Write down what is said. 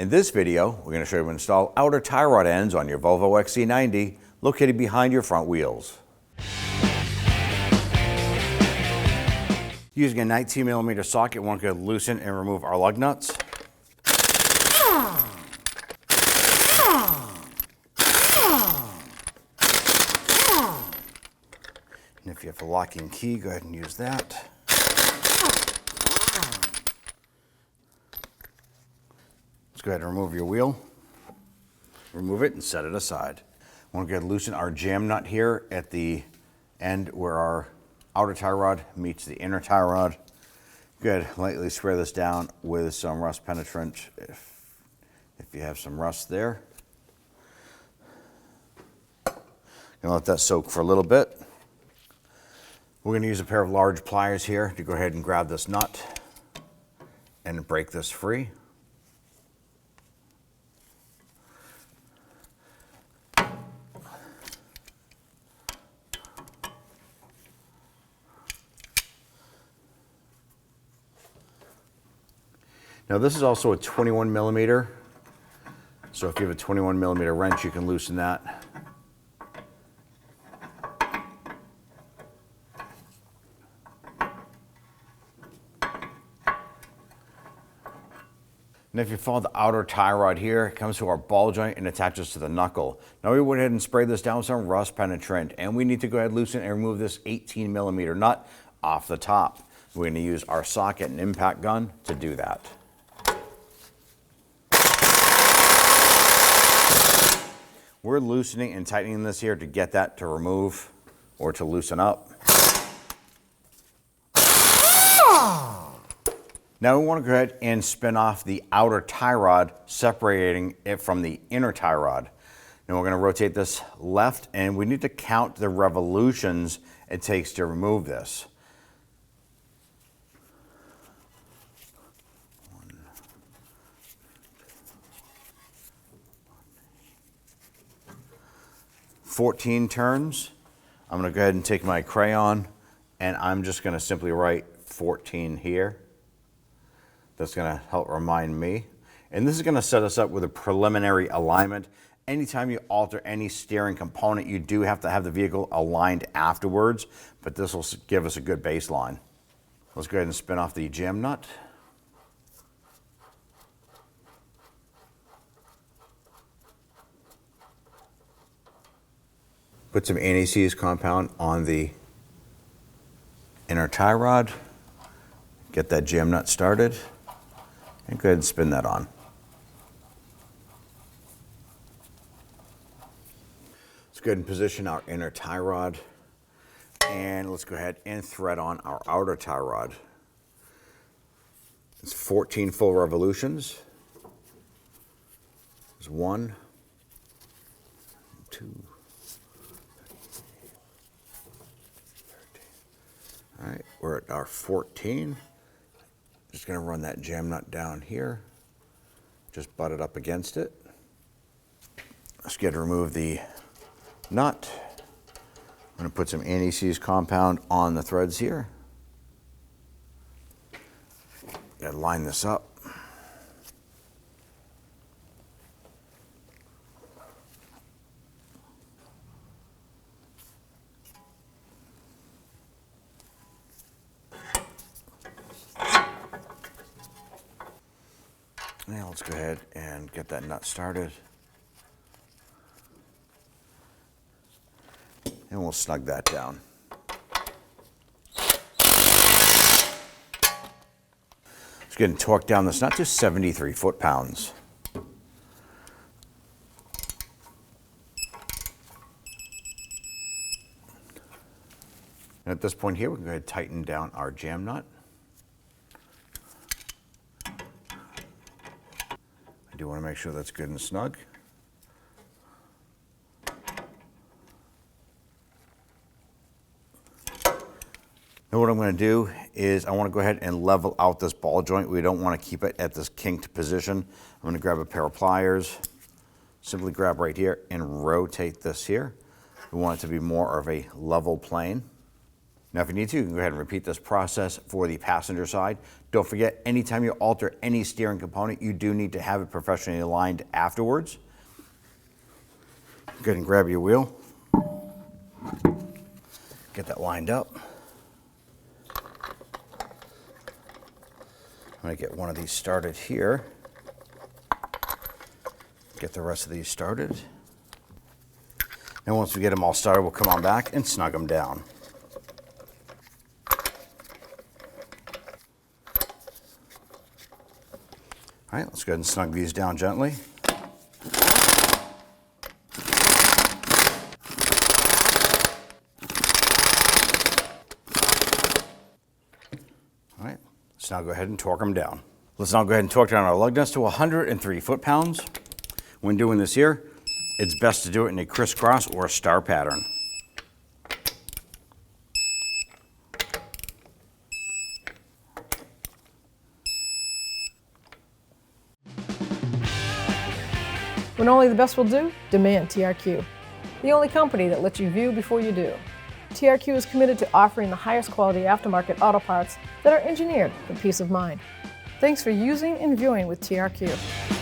In this video, we're going to show you how to install outer tie rod ends on your Volvo XC90 located behind your front wheels. Using a 19mm socket, we're going to loosen and remove our lug nuts. And if you have a locking key, go ahead and use that. Let's go ahead and remove your wheel. Remove it and set it aside. We're going to loosen our jam nut here at the end where our outer tie rod meets the inner tie rod. Go ahead, lightly spray this down with some rust penetrant if you have some rust there. Gonna let that soak for a little bit. We're going to use a pair of large pliers here to go ahead and grab this nut and break this free. Now this is also a 21mm, so if you have a 21mm wrench, you can loosen that. And if you follow the outer tie rod here, it comes to our ball joint and attaches to the knuckle. Now we went ahead and sprayed this down with some rust penetrant, and we need to go ahead and loosen and remove this 18mm nut off the top. We're going to use our socket and impact gun to do that. We're loosening and tightening this here to get that to remove or to loosen up. Now we want to go ahead and spin off the outer tie rod, separating it from the inner tie rod. Now we're going to rotate this left, and we need to count the revolutions it takes to remove this. 14 turns. I'm going to go ahead and take my crayon, and I'm just going to simply write 14 here. That's going to help remind me. And this is going to set us up with a preliminary alignment. Anytime you alter any steering component, you do have to have the vehicle aligned afterwards, but this will give us a good baseline. Let's go ahead and spin off the jam nut. Put some anti-seize compound on the inner tie rod. Get that jam nut started. And go ahead and spin that on. Let's go ahead and position our inner tie rod. And let's go ahead and thread on our outer tie rod. It's 14 full revolutions. There's 1, 2, 13. All right, we're at our 14. Just going to run that jam nut down here. Just butt it up against it. Let's get to remove the nut. I'm going to put some anti-seize compound on the threads here. Got to line this up. Now let's go ahead and get that nut started. And we'll snug that down. Let's get and torque down this nut to 73 foot-pounds. And at this point here, we can go ahead and tighten down our jam nut. I do want to make sure that's good and snug. Now what I'm going to do is I want to go ahead and level out this ball joint. We don't want to keep it at this kinked position. I'm going to grab a pair of pliers, simply grab right here and rotate this here. We want it to be more of a level plane. Now if you need to, you can go ahead and repeat this process for the passenger side. Don't forget, anytime you alter any steering component, you do need to have it professionally aligned afterwards. Go ahead and grab your wheel. Get that lined up. I'm going to get one of these started here. Get the rest of these started. And once we get them all started, we'll come on back and snug them down. All right, let's go ahead and snug these down gently. All right, let's now go ahead and torque them down. Let's now go ahead and torque down our lug nuts to 103 foot-pounds. When doing this here, it's best to do it in a crisscross or a star pattern. When only the best will do, demand TRQ. The only company that lets you view before you do. TRQ is committed to offering the highest quality aftermarket auto parts that are engineered for peace of mind. Thanks for using and viewing with TRQ.